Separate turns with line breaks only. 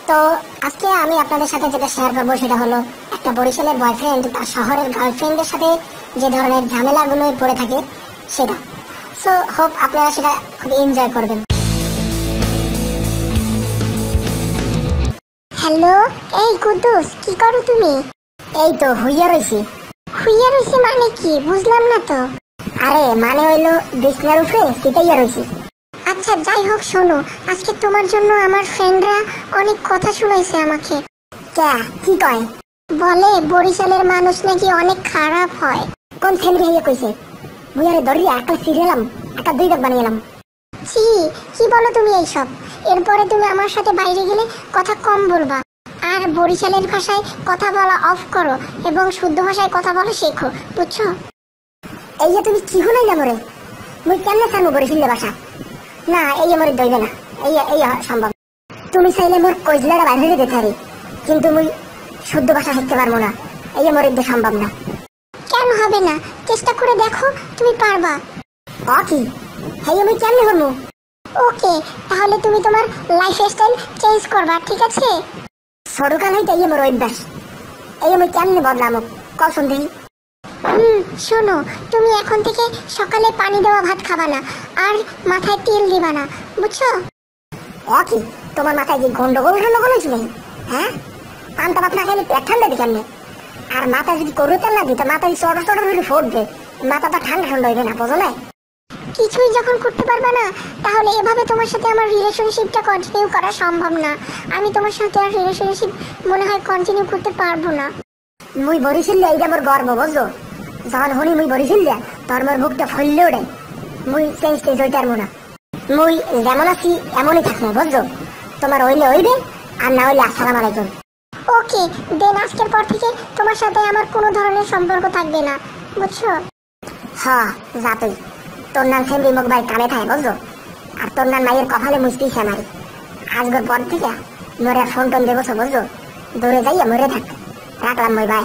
তো আজকে আমি আপনাদের সাথে যেটা শেয়ার করবো সেটা হলো একটা বরিশালের বয়ফ্রেন্ড তার শহরের গার্লফ্রেন্ডের সাথে যে ধরনের ঝামেলাগুলো পড়ে থাকে সেটা। সো হোপ আপনারা সেটা খুব এনজয় করবেন।
হ্যালো, এই কুদ্দুস, কি করো তুমি?
এই তো হইয়া রইছি।
শুইয়া রইছি মানে কি? বুঝলাম না তো।
আরে মানে হইলো বিছনার উপরে সিটাইয়া রইছি।
আচ্ছা, যাই হোক, শোনো, আজকে তোমার জন্য আমার ফ্রেন্ডরা অনেক কথা শুনাইছে আমাকে।
ক্যা কি কয়?
বলে বরিশালের মানুষ নাকি অনেক খারাপ হয়।
কোন ছেলে হইয়া কইছে? মুই আরে ধরিয়া একটা সিরিয়ালাম, একটা দুই দাগ বানিয়েলাম।
ছি, কি বলো তুমি এইসব? এরপরে তুমি আমার সাথে বাইরে গেলে কথা কম বলবা, আর বরিশালের ভাষায় কথা বলা অফ করো এবং শুদ্ধ ভাষায় কথা বলা শেখো, বুঝছো?
এই যে তুমি কি হলাই না মরে, মুই কেমনে ছাড়বো বরিশালের ভাষা? না, এই মরে দইবে না, এই সম্ভব। তুমি চাইলে মোর কইজলাটা বাইরে দিতে পারি, কিন্তু মুই শুদ্ধ ভাষা শিখতে পারবো না, এই মরে সম্ভব না।
কেন হবে না? চেষ্টা করে দেখো, তুমি পারবা।
কি হেই আমি কেমনে করবো?
ওকে, তাহলে তুমি তোমার লাইফস্টাইল চেঞ্জ করবা, ঠিক আছে?
সরকার হইতে এই মোর অভ্যাস, এই আমি কেমনে বদলামো কখন দিই।
শোনো, তুমি এখন থেকে সকালে পানি দেওয়া ভাত খাবা না, আর মাথায় তেল দিবা না, বুঝছো?
কি তোমার মাথায় যে গন্ডগোল হয়েছিল? হ্যাঁ, পান্তা ভাত না খাইলে পেট ঠান্ডা দিই কেমনে? আর মাথা যদি করু তেল না দিই তো মাথা চড়া চড়া হলে ফুটবে, মাথাটা ঠান্ডা ঠান্ডা হইবে না, বোঝো না?
কিছুই যখন করতে পারবা না, তাহলে এভাবে তোমার সাথে আমার রিলেশনশিপটা কন্টিনিউ করা সম্ভব না। আমি তোমার সাথে আর রিলেশনশিপ মনে হয় কন্টিনিউ করতে পারবো না।
মুই বরিশালে এইটা মোর গর্ব, বুঝলো? যখন হনি মুই বরিশালে তোর মোর বুকটা ফুললে ওঠে। মুই চেঞ্জ হইতে পারবো না, মুই যেমন আছি এমনই থাকবো, বুঝলো? তোমার হইলে হইবে, আর না হইলে আসসালাম আলাইকুম।
ওকে, দেন আজকের পর থেকে তোমার সাথে আমার কোনো ধরনের সম্পর্ক থাকবে না, বুঝছো?
হ্যাঁ, যা তুই। তোর নাম সেমরি মুখ ভাই কানে থাকে, বুঝলো? আর তোর নাম মাইয়ের কপালে মুছতেই মারি। আজকের পর থেকে মরে ফোন টোন দেবো, বুঝলো? দূরে যাইয়া মরে থাক। রাখলাম মই ভাই।